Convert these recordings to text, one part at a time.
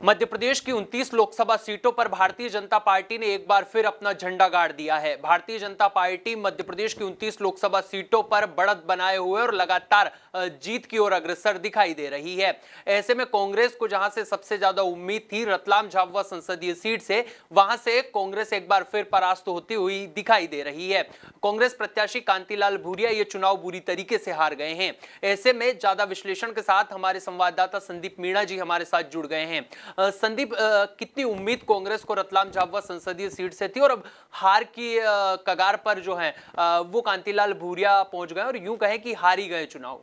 मध्य प्रदेश की 29 लोकसभा सीटों पर भारतीय जनता पार्टी ने एक बार फिर अपना झंडा गाड़ दिया है। भारतीय जनता पार्टी मध्य प्रदेश की 29 लोकसभा सीटों पर बढ़त बनाए हुए और लगातार जीत की ओर अग्रसर दिखाई दे रही है। ऐसे में कांग्रेस को जहां से सबसे ज्यादा उम्मीद थी रतलाम झाबुआ संसदीय सीट से, वहां से कांग्रेस एक बार फिर परास्त होती हुई दिखाई दे रही है। कांग्रेस प्रत्याशी कांतिलाल भूरिया ये चुनाव बुरी तरीके से हार गए हैं। ऐसे में ज्यादा विश्लेषण के साथ हमारे संवाददाता संदीप मीणा जी हमारे साथ जुड़ गए हैं। संदीप, कितनी उम्मीद कांग्रेस को रतलाम झाबुआ संसदीय सीट से थी और अब हार की कगार पर जो है वो कांतिलाल भूरिया पहुंच गए और यूं कहें कि हार ही गए चुनाव।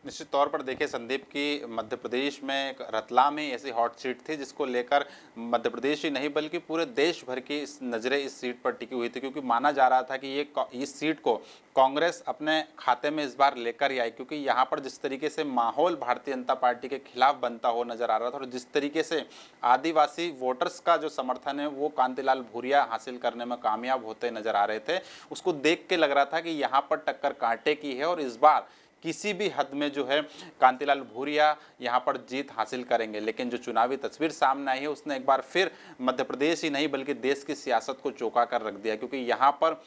निश्चित तौर पर देखिए संदीप की मध्य प्रदेश में रतलाम ही ऐसी हॉट सीट थी जिसको लेकर मध्य प्रदेश ही नहीं बल्कि पूरे देश भर की नज़रें इस सीट पर टिकी हुई थी, क्योंकि माना जा रहा था कि इस सीट को कांग्रेस अपने खाते में इस बार लेकर ही आई, क्योंकि यहाँ पर जिस तरीके से माहौल भारतीय जनता पार्टी के खिलाफ बनता हो नजर आ रहा था और जिस तरीके से आदिवासी वोटर्स का जो समर्थन है वो कांतिलाल भूरिया हासिल करने में कामयाब होते नजर आ रहे थे, उसको देख के लग रहा था कि यहाँ पर टक्कर कांटे की है और इस बार किसी भी हद में जो है कांतिलाल भूरिया यहाँ पर जीत हासिल करेंगे। लेकिन जो चुनावी तस्वीर सामने आई है उसने एक बार फिर मध्य प्रदेश ही नहीं बल्कि देश की सियासत को चौंका कर रख दिया, क्योंकि यहाँ पर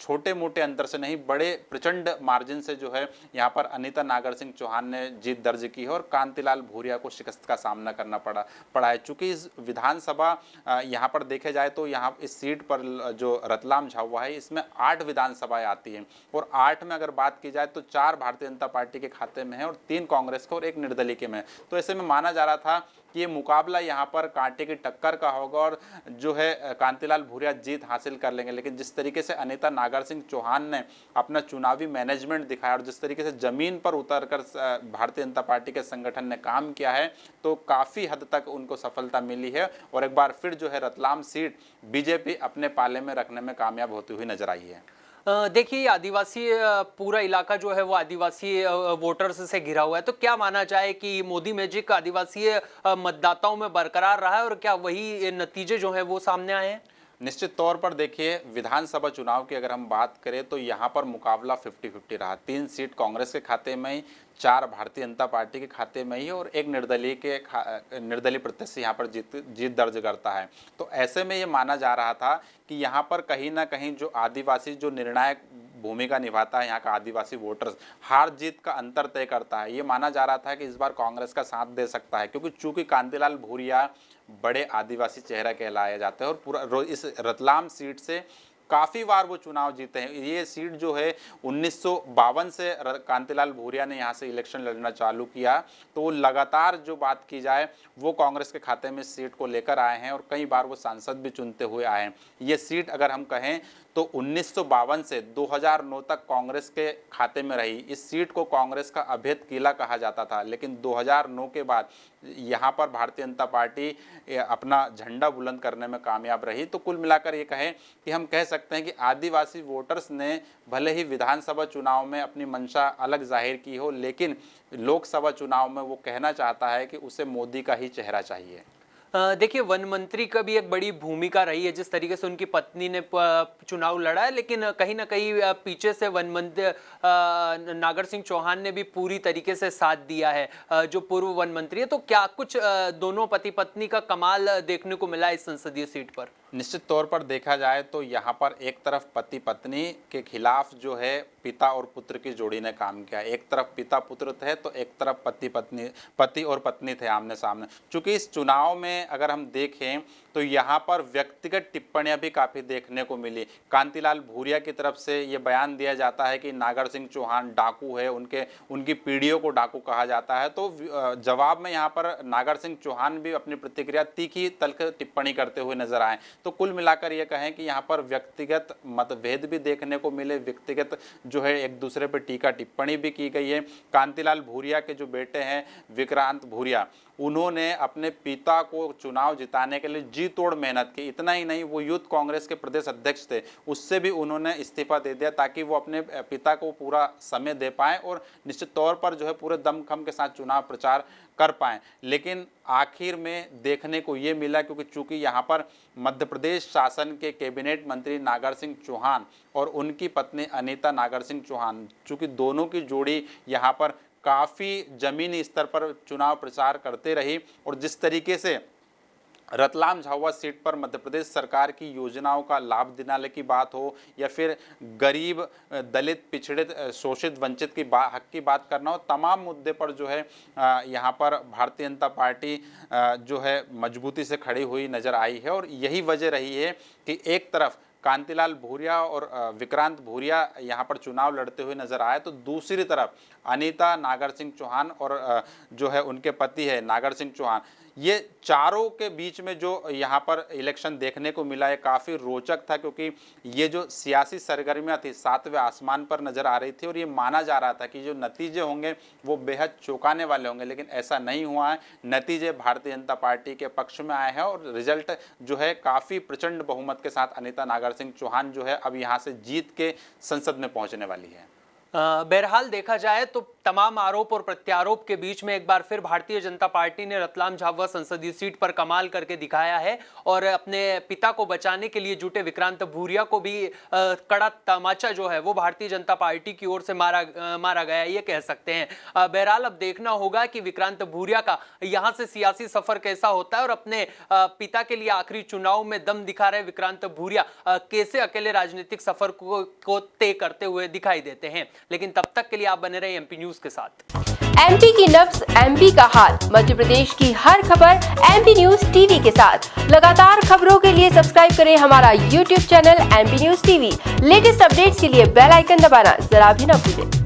छोटे मोटे अंतर से नहीं बड़े प्रचंड मार्जिन से जो है यहाँ पर अनीता नागर सिंह चौहान ने जीत दर्ज की है और कांतिलाल भूरिया को शिकस्त का सामना करना पड़ा है। चूँकि इस विधानसभा यहाँ पर देखे जाए तो यहाँ इस सीट पर जो रतलाम झाबुआ है इसमें 8 विधानसभाएं आती हैं और 8 में अगर बात की जाए तो 4 भारतीय जनता पार्टी के खाते में है और 3 कांग्रेस के और 1 निर्दलीय के में। तो ऐसे में माना जा रहा था कि ये मुकाबला यहाँ पर कांटे की टक्कर का होगा और जो है कांतिलाल भूरिया जीत हासिल कर लेंगे। लेकिन जिस तरीके से अनीता नागर सिंह चौहान ने अपना चुनावी मैनेजमेंट दिखाया और जिस तरीके से जमीन पर उतरकर भारतीय जनता पार्टी के संगठन ने काम किया है तो काफ़ी हद तक उनको सफलता मिली है और एक बार फिर जो है रतलाम सीट बीजेपी अपने पाले में रखने में कामयाब होती हुई नजर आई है। देखिए, आदिवासी पूरा इलाका जो है वो आदिवासी वोटर्स से घिरा हुआ है, तो क्या माना जाए कि मोदी मैजिक आदिवासी मतदाताओं में बरकरार रहा है और क्या वही नतीजे जो है वो सामने आए हैं? निश्चित तौर पर देखिए विधानसभा चुनाव की अगर हम बात करें तो यहाँ पर मुकाबला 50-50 रहा। 3 सीट कांग्रेस के खाते में ही, 4 भारतीय जनता पार्टी के खाते में ही और 1 निर्दलीय प्रत्याशी यहाँ पर जीत दर्ज करता है। तो ऐसे में ये माना जा रहा था कि यहाँ पर कहीं ना कहीं जो आदिवासी जो निर्णायक भूमिका निभाता है, यहाँ का आदिवासी वोटर्स हार जीत का अंतर तय करता है। ये माना जा रहा था कि इस बार कांग्रेस का साथ दे सकता है, क्योंकि चूंकि कांतिलाल भूरिया बड़े आदिवासी चेहरा कहलाया जाता है और पूरा इस रतलाम सीट से काफ़ी बार वो चुनाव जीते हैं। ये सीट जो है 1952 से कांतिलाल भूरिया ने यहाँ से इलेक्शन लड़ना चालू किया, तो वो लगातार जो बात की जाए वो कांग्रेस के खाते में सीट को लेकर आए हैं और कई बार वो सांसद भी चुनते हुए आए हैं। ये सीट अगर हम कहें तो 1952 से 2009 तक कांग्रेस के खाते में रही। इस सीट को कांग्रेस का अभेद किला कहा जाता था, लेकिन 2009 के बाद यहाँ पर भारतीय जनता पार्टी अपना झंडा बुलंद करने में कामयाब रही। तो कुल मिलाकर ये कहें कि हम कह सकते हैं कि आदिवासी वोटर्स ने भले ही विधानसभा चुनाव में अपनी मंशा अलग जाहिर की हो, लेकिन लोकसभा चुनाव में वो कहना चाहता है कि उसे मोदी का ही चेहरा चाहिए। देखिए, वन मंत्री का भी एक बड़ी भूमिका रही है जिस तरीके से उनकी पत्नी ने चुनाव लड़ा है, लेकिन कहीं ना कहीं पीछे से वन मंत्री नागर सिंह चौहान ने भी पूरी तरीके से साथ दिया है, जो पूर्व वन मंत्री है। तो क्या कुछ दोनों पति पत्नी का कमाल देखने को मिला इस संसदीय सीट पर? निश्चित तौर पर देखा जाए तो यहाँ पर एक तरफ पति पत्नी के खिलाफ जो है पिता और पुत्र की जोड़ी ने काम किया। एक तरफ पिता पुत्र थे तो एक तरफ पति और पत्नी थे आमने सामने। चूंकि इस चुनाव में अगर हम देखें तो यहाँ पर व्यक्तिगत टिप्पणियां भी काफ़ी देखने को मिली। कांतिलाल भूरिया की तरफ से ये बयान दिया जाता है कि नागर सिंह चौहान डाकू है, उनकी पीढ़ियों को डाकू कहा जाता है। तो जवाब में यहाँ पर नागर सिंह चौहान भी अपनी प्रतिक्रिया तीखी तल्ख टिप्पणी करते हुए नजर आए। तो कुल मिलाकर ये कहें कि यहाँ पर व्यक्तिगत मतभेद भी देखने को मिले, व्यक्तिगत जो है एक दूसरे पर टीका टिप्पणी भी की गई है। कांतिलाल भूरिया के जो बेटे हैं विक्रांत भूरिया, उन्होंने अपने पिता को चुनाव जिताने के लिए जी तोड़ मेहनत की। इतना ही नहीं, वो यूथ कांग्रेस के प्रदेश अध्यक्ष थे, उससे भी उन्होंने इस्तीफा दे दिया ताकि वो अपने पिता को पूरा समय दे पाएं और निश्चित तौर पर जो है पूरे दमखम के साथ चुनाव प्रचार कर पाएं। लेकिन आखिर में देखने को ये मिला, क्योंकि चूंकि यहाँ पर मध्य प्रदेश शासन के कैबिनेट मंत्री नागर सिंह चौहान और उनकी पत्नी अनीता नागर सिंह चौहान, चूंकि दोनों की जोड़ी यहाँ पर काफ़ी ज़मीनी स्तर पर चुनाव प्रचार करते रही और जिस तरीके से रतलाम झाबुआ सीट पर मध्य प्रदेश सरकार की योजनाओं का लाभ दिलाने की बात हो या फिर गरीब, दलित, पिछड़ित, शोषित, वंचित की हक की बात करना हो, तमाम मुद्दे पर जो है यहाँ पर भारतीय जनता पार्टी जो है मजबूती से खड़ी हुई नज़र आई है। और यही वजह रही है कि एक तरफ कांतिलाल भूरिया और विक्रांत भूरिया यहाँ पर चुनाव लड़ते हुए नजर आए, तो दूसरी तरफ अनीता नागर सिंह चौहान और जो है उनके पति है नागर सिंह चौहान, ये चारों के बीच में जो यहाँ पर इलेक्शन देखने को मिला है काफ़ी रोचक था, क्योंकि ये जो सियासी सरगर्मियाँ थी सातवें आसमान पर नज़र आ रही थी और ये माना जा रहा था कि जो नतीजे होंगे वो बेहद चौंकाने वाले होंगे, लेकिन ऐसा नहीं हुआ है। नतीजे भारतीय जनता पार्टी के पक्ष में आए हैं और रिजल्ट जो है काफ़ी प्रचंड बहुमत के साथ अनीता नागर सिंह चौहान जो है अब यहाँ से जीत के संसद में पहुँचने वाली है। बहरहाल देखा जाए तो तमाम आरोप और प्रत्यारोप के बीच में एक बार फिर भारतीय जनता पार्टी ने रतलाम झाबुआ संसदीय सीट पर कमाल करके दिखाया है और अपने पिता को बचाने के लिए जुटे विक्रांत भूरिया को भी कड़ा तमाचा जो है वो भारतीय जनता पार्टी की ओर से मारा गया, ये कह सकते हैं। बहरहाल अब देखना होगा कि विक्रांत भूरिया का यहां से सियासी सफर कैसा होता है और अपने पिता के लिए आखिरी चुनाव में दम दिखा रहे विक्रांत भूरिया कैसे अकेले राजनीतिक सफर को तय करते हुए दिखाई देते हैं। लेकिन तब तक के लिए आप बने रहे एमपी न्यूज के साथ। एमपी की नब्ज, एमपी का हाल, मध्य प्रदेश की हर खबर एमपी न्यूज टीवी के साथ। लगातार खबरों के लिए सब्सक्राइब करें हमारा YouTube channel MP news TV. Latest updates के लिए बेल आइकन दबाना जरा भी न भूलें।